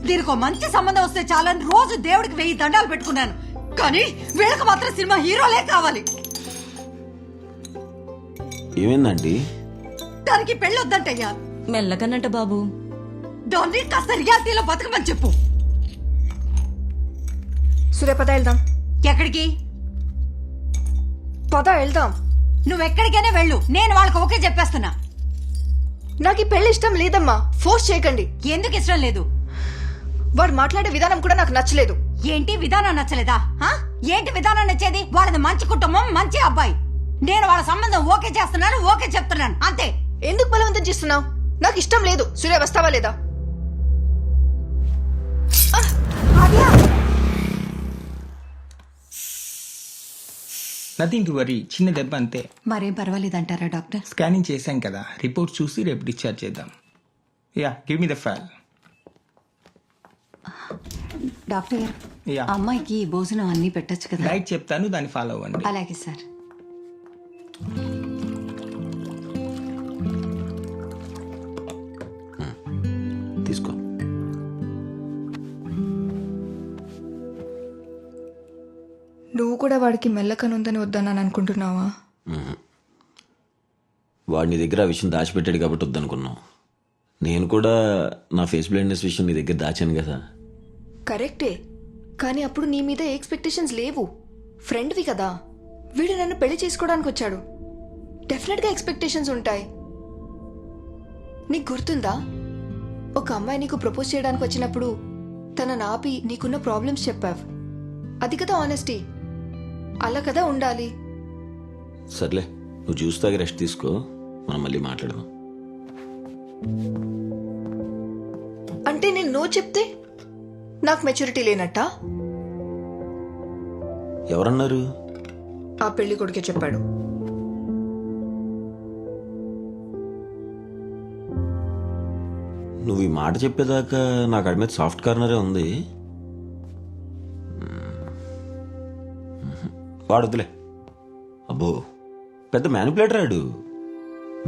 దీనికి మంచి సంబంధం వస్తే చాలని రోజు దేవుడికి 1000 దండాలు పెట్టుకున్నాను. కానీ వీళ్ళకి మాత్రం సినిమా హీరోలే కావాలి. ఏమైందండి? దానికి పెళ్ళొద్దంటయ్యా. మెల్లకనంట బాబు. దాన్ని కాస్త రియాలిటీలో బతకమని చెప్పు. సూర్య పద వెళ్దాం. ఎక్కడికి? పద వెళ్దాం. నువ్వెక్కడికైనా వెళ్ళు, నేను వాళ్ళకి ఓకే చెప్పేస్తున్నా. నాకు ఈ పెళ్లి ఇష్టం లేదమ్మా, ఫోర్స్ చేయకండి. ఎందుకు ఇష్టం లేదు? వాడు మాట్లాడే విధానం కూడా నాకు నచ్చలేదు. ఏంటి విధానం నచ్చలేదా? ఏంటి విధానం నచ్చేది? వాళ్ళది మంచి కుటుంబం, మంచి అబ్బాయి. నేను వాళ్ళ సంబంధం ఓకే చేస్తున్నాను, ఓకే చెప్తున్నాను, అంతే. ఎందుకు బలవంతం చేస్తున్నావు? నాకు ఇష్టం లేదు. సూర్య వస్తావా లేదా? నథింగ్ టు వరీ, చిన్న దెబ్బ అంతే. మరేం పర్వాలేదంటారా డాక్టర్? స్కానింగ్ చేశాం కదా, రిపోర్ట్ చూసి రేపు డిశ్చార్జ్ చేద్దాం. Yeah, give me the file. Doctor yeah, అమ్మాయికి భోజనం అన్ని పెట్టొచ్చు కదా? డైట్ చెప్తాను, దాన్ని ఫాలో అవ్వండి. అలాగే సార్. తీసుకో. నువ్వు కూడా వాడికి మెల్లకనుందని వద్దన్నాను అనుకుంటున్నావా? వాడు నీ దగ్గర ఆ విషయం దాచిపెట్టాడు కాబట్టి వద్దనుకున్నావు. నేను కూడా నా ఫేస్ బ్లైండ్నెస్ విషయం నీ దగ్గర దాచాను కదా. కరెక్టే, కానీ అప్పుడు నీ మీద ఎక్స్పెక్టేషన్స్ లేవు. ఫ్రెండ్వి కదా. వీడు నన్ను పెళ్లి చేసుకోవడానికి వచ్చాడు. డెఫినెట్గా ఎక్స్పెక్టేషన్స్ ఉంటాయి. నీకు గుర్తుందా, ఒక అమ్మాయి నీకు ప్రపోజ్ చేయడానికి వచ్చినప్పుడు తనని ఆపి నీకున్న ప్రాబ్లమ్స్ చెప్పావు. అది కదా ఆనెస్టీ. అలా కదా ఉండాలి. సర్లే, నువ్వు జ్యూస్ తాగి రెస్ట్ తీసుకో, మనం మళ్ళీ మాట్లాడదాం. అంటే నేను నో చెప్తే నాకు మెచ్యూరిటీ లేనట్టా? ఎవరన్నారు? ఆ పెళ్లి కొడుకే చెప్పాడు. నువ్వు ఈ మాట చెప్పేదాకా నాకు అడి మీద సాఫ్ట్ కార్నరే ఉంది. వాడొద్దులే. అబ్బో, పెద్ద మ్యానిపులేటర్ ఆడు.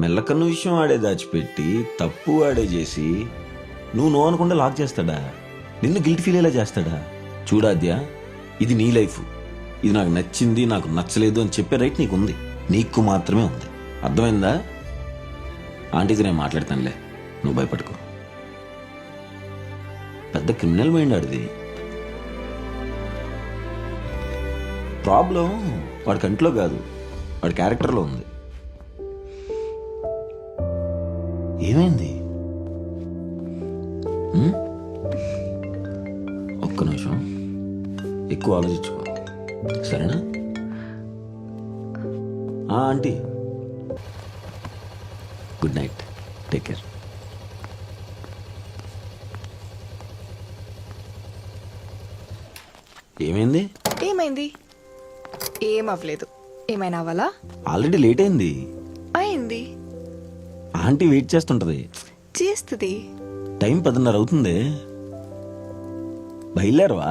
మెల్లకన్ను విషయం ఆడే దాచిపెట్టి తప్పు ఆడే చేసి నువ్వు నో అనుకుంటే లాక్ చేస్తాడా? నిన్ను గిల్ట్ ఫీల్ అయ్యేలా చేస్తాడా? చూడాద్యా, ఇది నీ లైఫ్. ఇది నాకు నచ్చింది, నాకు నచ్చలేదు అని చెప్పే రైట్ నీకు ఉంది. నీకు మాత్రమే ఉంది. అర్థమైందా? ఆంటీతో నేను మాట్లాడతానులే, నువ్వు భయపడుకో. పెద్ద క్రిమినల్ మైండ్ ఆడిది. ప్రాబ్లం వాడి కంట్లో కాదు, వాడి క్యారెక్టర్లో ఉంది. ఏమైంది? ఒక్క నిమిషం, ఎక్కువ ఆలోచించుకో, సరేనా? Aunty, good night, take care. ఏమైంది? ఏమైంది? ఏం అవ్వలేదు. ఏమైనా అవ్వాలా? ఆల్రెడీ లేట్ అయింది. అయింది. ఆంటీ వెయిట్ చేస్తుంటది. చేస్తుంది. టైం 10:30 అవుతుంది. బయలుదేరవా?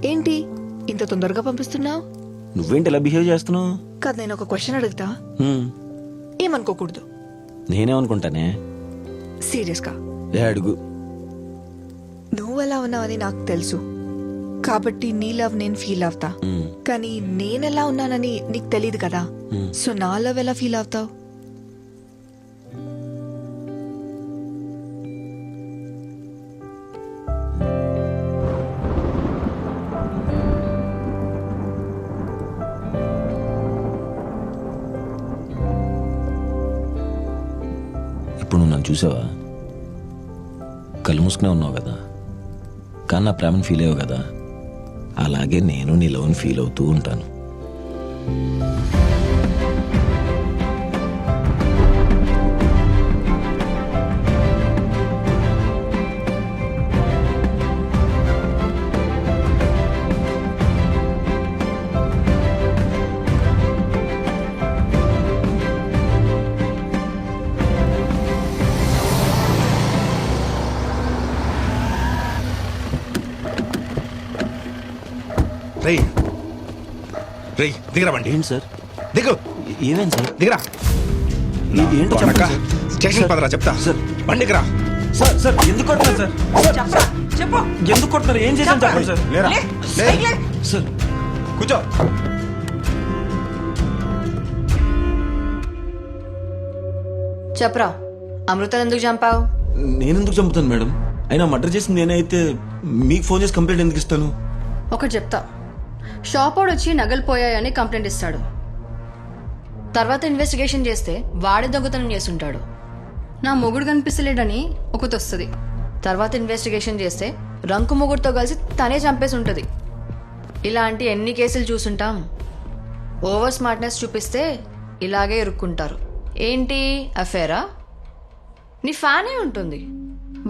ఏంటి ఇంత తొందరగా పంపిస్తున్నావు? నువ్వేంటి ఇలా బిహేవ్ చేస్తున్నావు? కాదు, నేను ఒక క్వశ్చన్ అడుగుతా, ఏమనుకోకూడదు. నేనేమనుకుంటానే? సీరియస్గా అడుగు. నువ్వు ఎలా ఉన్నావని నాకు తెలుసు కాబట్టి నీ లవ్ నేను ఫీల్ అవుతా. కానీ నేనెలా ఉన్నానని నీకు తెలియదు కదా. సో నా లవ్ ఎలా ఫీల్ అవుతావు? ఇప్పుడు నువ్వు నన్ను చూసావా? కళ్ళు మూసుకునే ఉన్నావు కదా, కానీ నా ప్రేమను ఫీల్ అయ్యావు కదా. అలాగే నేను నీ లవ్ని ఫీల్ అవుతూ ఉంటాను. రేయ్ రేయ్ దిగరా బండి. ఏంటి సార్? దిగు. ఏమేం సార్? దిగరా. ఏంటో చెప్పండి సార్. స్టేషన్ పదరా చెప్తా. సార్ బండికి రా. సార్ సార్ ఎందుకు కొడతారు సార్? చెప్పు ఎందుకు కొడుతున్నారు? ఏం చేశాను చెప్పండి సార్. లేరా లే, లే. పైకి లే. సార్ కూర్చో. చెప్పరా, అమృతను ఎందుకు చంపావు? నేనెందుకు చంపుతాను మేడం? అయినా మర్డర్ చేసింది నేనే అయితే మీకు ఫోన్ చేసి కంప్లైంట్ ఎందుకు ఇస్తాను? ఒకటి చెప్తా, షాప్ వాడు వచ్చి నగలు పోయాయని కంప్లైంట్ ఇస్తాడు. తర్వాత ఇన్వెస్టిగేషన్ చేస్తే వాడే దొంగతనం చేసుంటాడు. నా మొగుడు కనిపిస్తలేడని ఒకటి వస్తుంది. తర్వాత ఇన్వెస్టిగేషన్ చేస్తే రంకు మొగుడుతో కలిసి తనే చంపేసి ఉంటుంది. ఇలాంటి ఎన్ని కేసులు చూసుంటాం. ఓవర్ స్మార్ట్నెస్ చూపిస్తే ఇలాగే ఇరుక్కుంటారు. ఏంటి అఫేరా? నీ ఫ్యానే ఉంటుంది,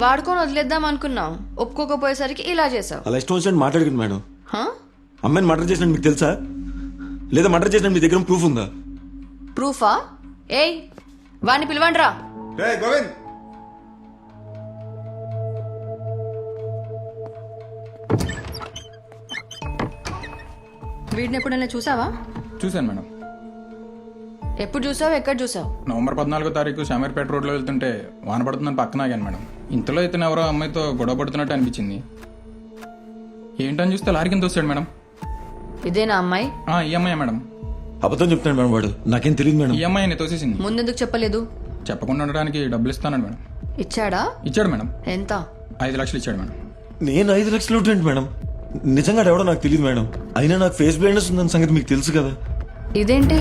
వాడుకొని వదిలేద్దాం అనుకున్నావు, ఒప్పుకోకపోయేసరికి ఇలా చేసావు. అలా ఇష్టం వచ్చినట్టు మాట్లాడుకుంది మేడం. హా? అమ్మాయిని మర్డర్ చేసినట్టు మీకు తెలుసా? లేదా మర్డర్ చేసినట్టు మీ దగ్గర ప్రూఫ్ ఉందా? ప్రూఫా? ఏయ్, వాడిని పిలవండి రా. రే గోవింద్, వీడిని ఎప్పుడైనా చూసావా? చూశాను మేడం. ఎప్పుడు చూసావు, ఎక్కడ చూసావు? నవంబర్ 14వ తారీఖు షామీర్పేట రోడ్లో వెళ్తుంటే వాన పడుతుందని పక్కన ఆగాను మేడం. ఇంతలో ఇతను ఎవరో అమ్మాయితో గొడవ పడుతున్నట్టు అనిపించింది. ఏంటని చూస్తే లారీ కింద వస్తాడు మేడం. ఇదేనా అమ్మాయి? ఈ అమ్మాయి మేడం. అబద్ధం చెప్తాను మేడం వాడు. నాకేం తెలియదు మేడం. ఈ అమ్మాయిని తోసేసింది. ముందెందుకు చెప్పలేదు? చెప్పకుండా ఉండడానికి డబ్బులు ఇస్తానండి మేడం. ఇచ్చాడా? ఇచ్చాడు మేడం. ఎంత? 5 లక్షలు ఇచ్చాడు మేడం. నేను 5 లక్షలు ఏంటి మేడం? నిజంగా ఎవడో నాకు తెలియదు మేడం. అయినా నాకు ఫేస్ బ్లైండ్నెస్ ఉందని సంగతి మీకు తెలుసు కదా. ఇదేంటి?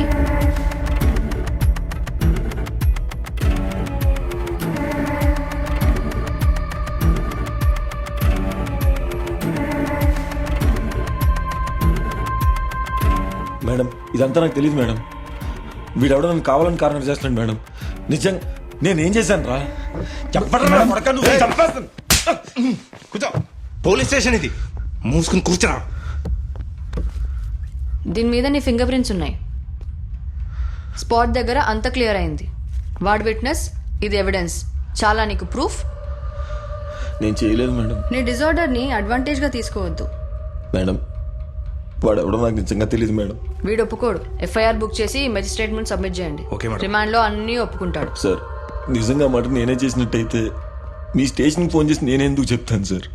మేడం ఇదంతా నాకు తెలియదు మేడం. వీడెవడో నన్ను కావాలని కారణం చేస్తున్నాడు మేడం. నిజంగా నేనేం చేశాను రా? చెప్పండి మేడం. కొడకా నువ్వు చంపేస్తాను. కూర్చో. పోలీస్ స్టేషన్ ఇది, మూసుకుని కూర్చోరా. దీని మీద నీ ఫింగర్ ప్రింట్స్ ఉన్నాయి. స్పాట్ దగ్గర అంత క్లియర్ అయింది. వాడు విట్నెస్, ఇది ఎవిడెన్స్. చాలా నీకు ప్రూఫ్. నేను చేయలేదు మేడం. నీ డిజార్డర్ని అడ్వాంటేజ్గా తీసుకోవద్దు. మేడం వాడెవడో నాకు నిజంగా తెలియదు మేడం. వీడు ఒప్పుకోడు. ఎఫ్ఐఆర్ బుక్ చేసి మెజిస్ట్రేట్ ముందు సబ్మిట్ చేయండి. Okay madam. రిమాండ్లో అన్నీ ఒప్పుకుంటాడు. సార్ నిజంగా మాట నేనే చేసినట్టయితే మీ స్టేషన్కి ఫోన్ చేసి నేనే ఎందుకు చెప్తాను సార్?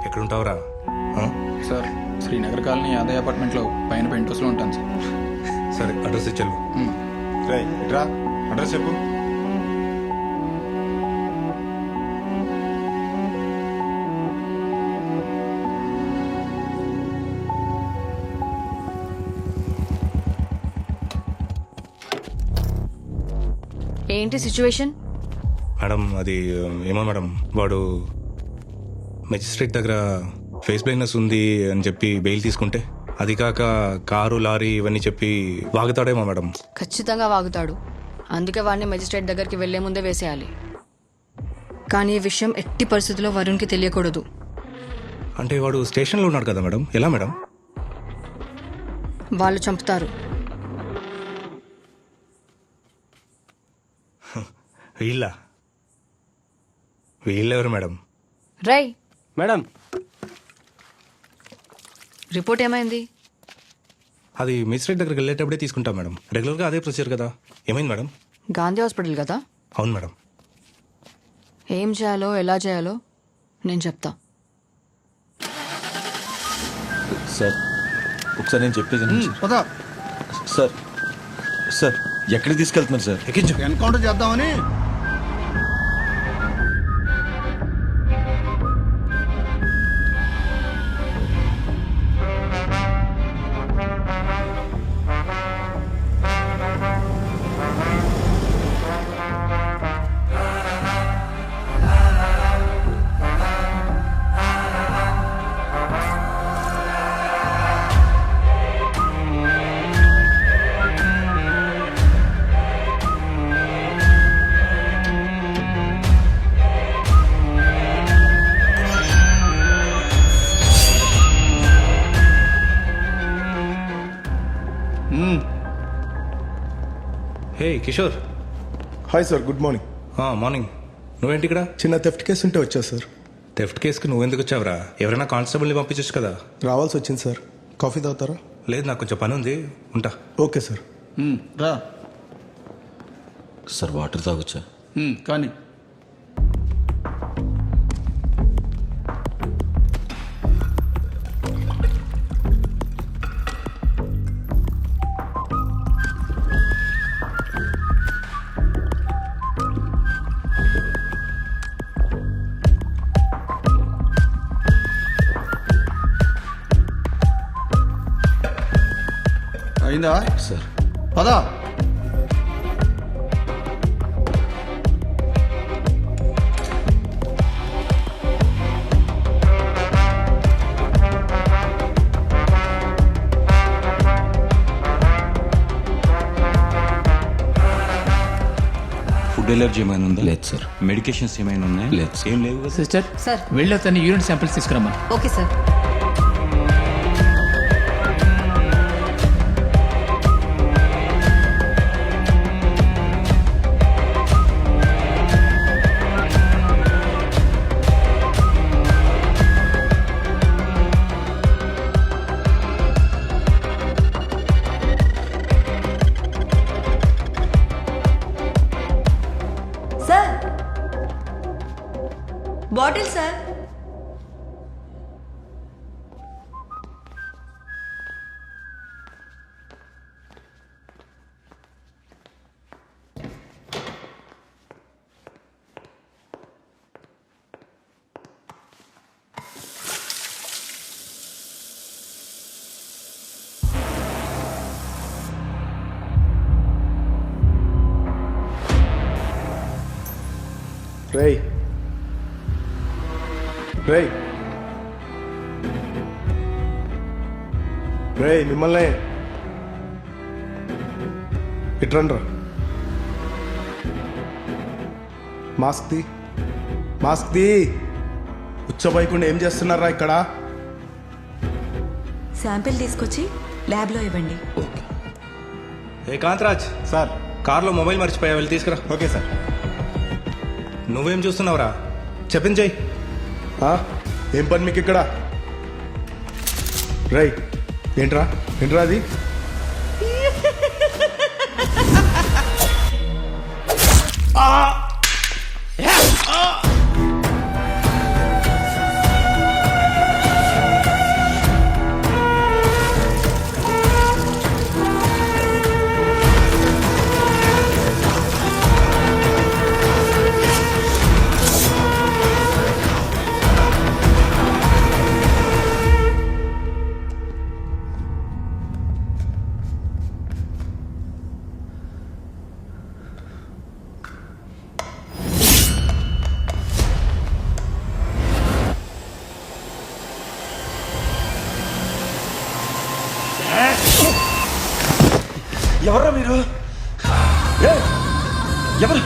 ఎక్కడుంటావురా? సార్ శ్రీనగర్ కాలనీ యాదయ్య అపార్ట్మెంట్లో పైన పెంట్ హౌస్లో ఉంటాను సార్. సరే అడ్రస్ ఇచ్చాను. రే ఇట్రా, అడ్రస్ చెప్పు. ఏంటి సిచ్యువేషన్? మేడం అది ఏమో మేడం, వాడు మెజిస్ట్రేట్ దగ్గర ఫేస్ బ్లైండ్నెస్ ఉంది అని చెప్పి బెయిల్ తీసుకుంటే, అది కాక కారు లారీ ఇవన్నీ చెప్పి వాగుతాడేమో మేడం. ఖచ్చితంగా వాగుతాడు. అందుకే వాడిని మెజిస్ట్రేట్ దగ్గరికి వెళ్లే ముందే వేసేయాలి. కానీ ఈ విషయం ఎట్టి పరిస్థితుల్లో వరుణ్కి తెలియకూడదు. అంటే వాడు స్టేషన్లో ఉన్నాడు కదా మేడం, ఎలా మేడం? వాళ్ళు చంపుతారు. వీళ్ళెవరు మేడం? రై మేడం రిపోర్ట్ ఏమైంది? అది మెజిస్ట్రేట్ దగ్గరికి వెళ్ళేటప్పుడే తీసుకుంటాం మేడం. రెగ్యులర్గా అదే ప్రొసీజర్ కదా. ఏమైంది మేడం? గాంధీ హాస్పిటల్ కదా. అవును మేడం. ఏం చేయాలో ఎలా చేయాలో నేను చెప్తా. సార్ ఒకసారి నేను చెప్పేది సార్. సార్ ఎక్కడికి తీసుకెళ్తున్నారు సార్? ఎక్కించు. ఎన్కౌంటర్ చేద్దామని. Hey Kishore. Hi sir, good morning. Morning. నువ్వేంటి ఇక్కడ? చిన్న థెఫ్ట్ కేసు ఉంటే వచ్చా సార్. థెఫ్ట్ కేసుకి నువ్వెందుకు వచ్చావురా? ఎవరైనా కానిస్టేబుల్ని పంపించచ్చు కదా. రావాల్సి వచ్చింది సార్. కాఫీ తాగుతారా? లేదు, నాకు కొంచెం పని ఉంది, ఉంటా. Okay sir. రా సార్ వాటర్ తాగొచ్చా? కానీ అయిందా సార్ పదా ఫుడ్ ఎలర్జీ ఏమైనా ఉందా? లేదు సార్. మెడికేషన్స్ ఏమైనా ఉన్నాయా? లేదు సార్. ఏం లేవు కదా? సిస్టర్ సార్ వెళ్ళి అతన్ని యూరిన్ శాంపిల్స్ తీసుకురమ్మని. Okay sir. Sir bottle sir. రేయ్ రేయ్ రేయ్ మిమ్మల్ని ఇట్రండ్రా. మాస్క్ తీ, మాస్క్ తీ. ఉచ్చబోయకుండా ఏం చేస్తున్నారా ఇక్కడ? శాంపిల్ తీసుకొచ్చి ల్యాబ్లో ఇవ్వండి. ఏ కాంతరాజ్, సార్ కార్లో మొబైల్ మర్చిపోయా, వెళ్ళి తీసుకురా. Okay sir. నువ్వేం చూస్తున్నావురా? చెప్పింది చెయ్యి. ఆ? ఏం పని మీకు ఇక్కడ? రేయ్ ఏంట్రా ఏంట్రా అది? ఎవర్రా మీరు? ఎవరు?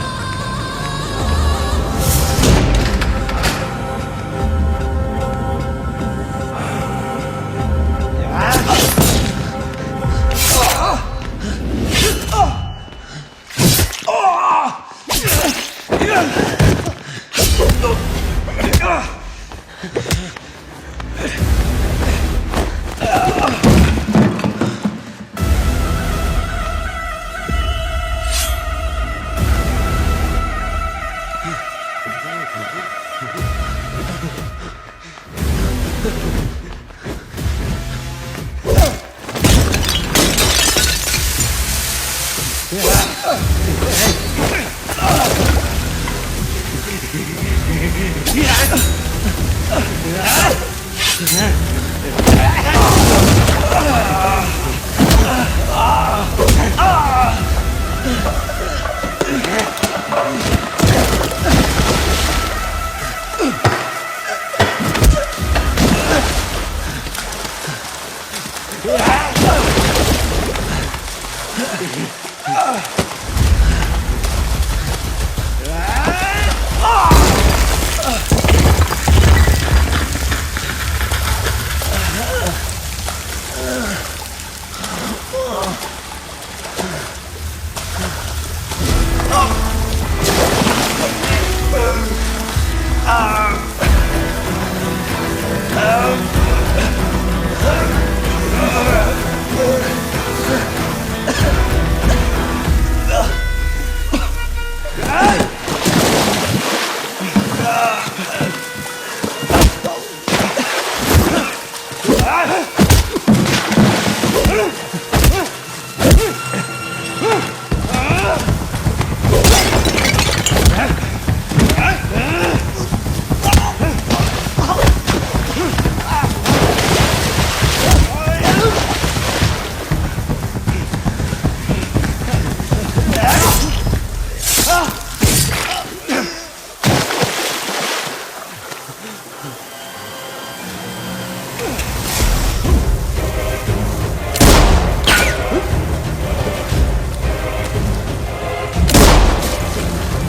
Ah!